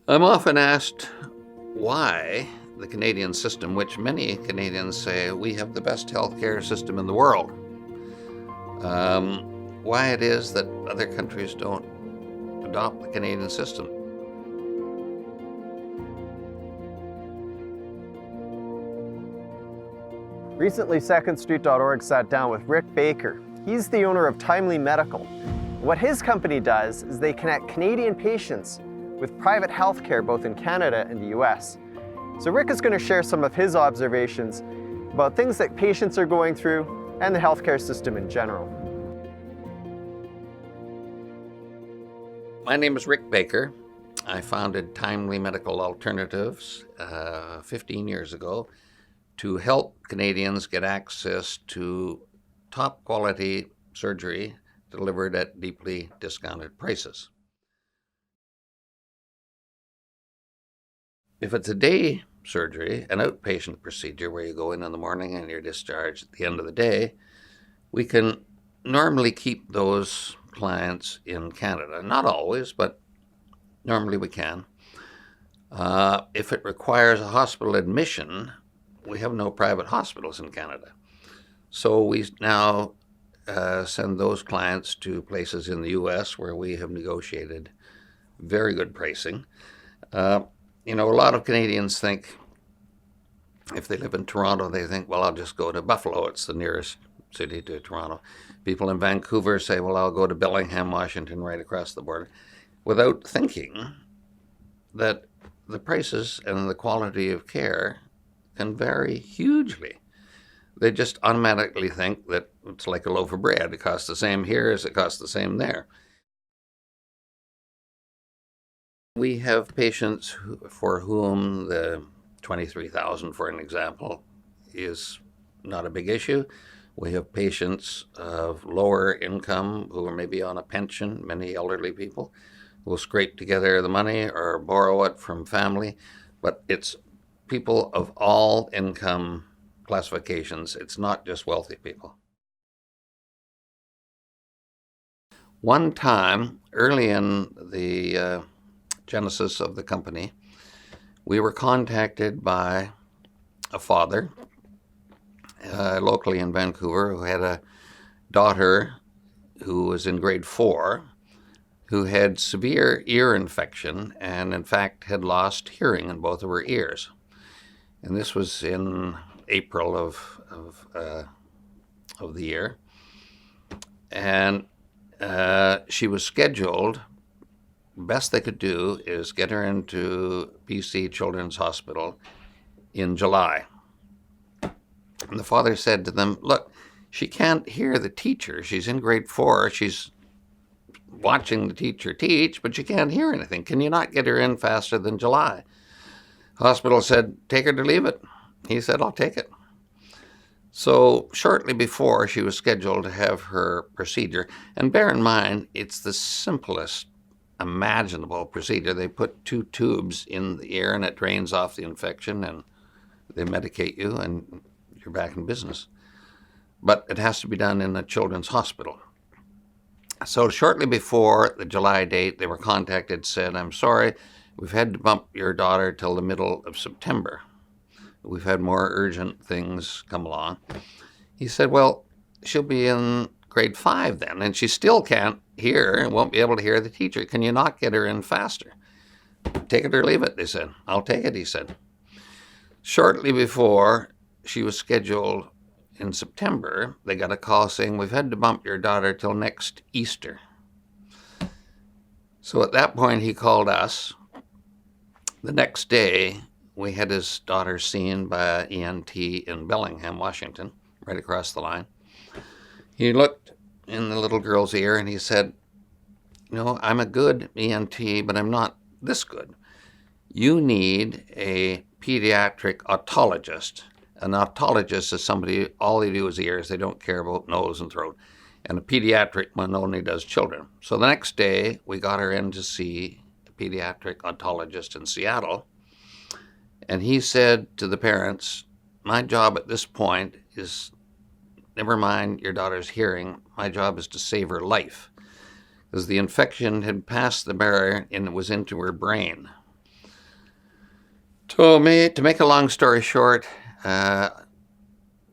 I'm often asked why the Canadian system, which many Canadians say we have the best healthcare system in the world, why it is that other countries don't adopt the Canadian system. Recently, SecondStreet.org sat down with Rick Baker. He's the owner of Timely Medical. What his company does is they connect Canadian patients with private healthcare both in Canada and the US. So Rick is going to share some of his observations about things that patients are going through and the healthcare system in general. My name is Rick Baker. I founded Timely Medical Alternatives 15 years ago to help Canadians get access to top quality surgery delivered at deeply discounted prices. If it's a day surgery, an outpatient procedure where you go in the morning and you're discharged at the end of the day, we can normally keep those clients in Canada. Not always, but normally we can. If it requires a hospital admission, we have no private hospitals in Canada. So we now send those clients to places in the US where we have negotiated very good pricing. A lot of Canadians think, if they live in Toronto, they think, well, I'll just go to Buffalo. It's the nearest city to Toronto. People in Vancouver say, well, I'll go to Bellingham, Washington, right across the border, without thinking that the prices and the quality of care can vary hugely. They just automatically think that it's like a loaf of bread. It costs the same here as it costs the same there. We have patients for whom the $23,000, for an example, is not a big issue. We have patients of lower income who are maybe on a pension, many elderly people, who will scrape together the money or borrow it from family. But it's people of all income classifications. It's not just wealthy people. One time, early in the genesis of the company, we were contacted by a father locally in Vancouver who had a daughter who was in grade 4 who had severe ear infection and in fact had lost hearing in both of her ears. And this was in April of the year. And she was scheduled. Best they could do is get her into BC Children's Hospital in July. And the father said to them, look, she can't hear the teacher. She's in grade 4. She's watching the teacher teach, but she can't hear anything. Can you not get her in faster than July? Hospital said, take her to leave it. He said, I'll take it. So shortly before she was scheduled to have her procedure, and bear in mind, it's the simplest imaginable procedure. They put 2 tubes in the ear and it drains off the infection and they medicate you and you're back in business. But it has to be done in a children's hospital. So shortly before the July date, they were contacted, said, I'm sorry, we've had to bump your daughter till the middle of September. We've had more urgent things come along. He said, well, she'll be in grade 5 then, and she still can't hear and won't be able to hear the teacher. Can you not get her in faster? Take it or leave it, they said. I'll take it, he said. Shortly before she was scheduled in September, they got a call saying, we've had to bump your daughter till next Easter. So at that point, he called us. The next day, we had his daughter seen by an ENT in Bellingham, Washington, right across the line. He looked in the little girl's ear and he said, I'm a good ENT, but I'm not this good. You need a pediatric otologist. An otologist is somebody, all they do is ears. They don't care about nose and throat. And a pediatric one only does children. So the next day, we got her in to see a pediatric otologist in Seattle. And he said to the parents, my job at this point is, never mind your daughter's hearing, my job is to save her life. Because the infection had passed the barrier and it was into her brain. So to make a long story short,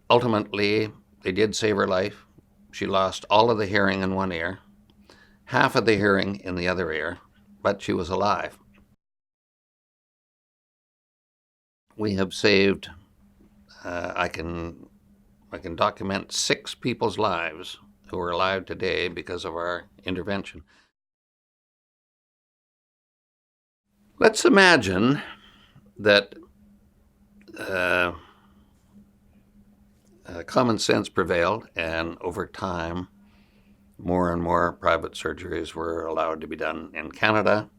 ultimately they did save her life. She lost all of the hearing in one ear, half of the hearing in the other ear, but she was alive. We have saved, I can document 6 people's lives who are alive today because of our intervention. Let's imagine that common sense prevailed, and over time, more and more private surgeries were allowed to be done in Canada.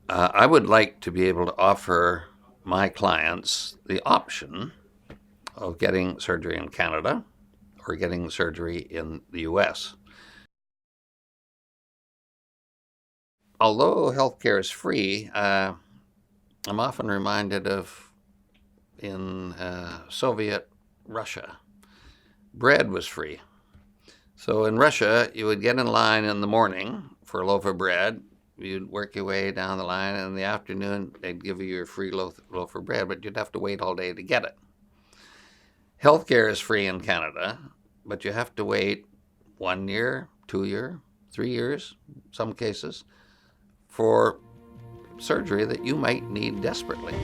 I would like to be able to offer my clients the option of getting surgery in Canada or getting surgery in the US. Although healthcare is free, I'm often reminded of in Soviet Russia, bread was free. So in Russia, you would get in line in the morning for a loaf of bread. You'd work your way down the line, and in the afternoon, they'd give you your free loaf of bread, but you'd have to wait all day to get it. Healthcare is free in Canada, but you have to wait 1 year, 2 years, 3 years, some cases, for surgery that you might need desperately.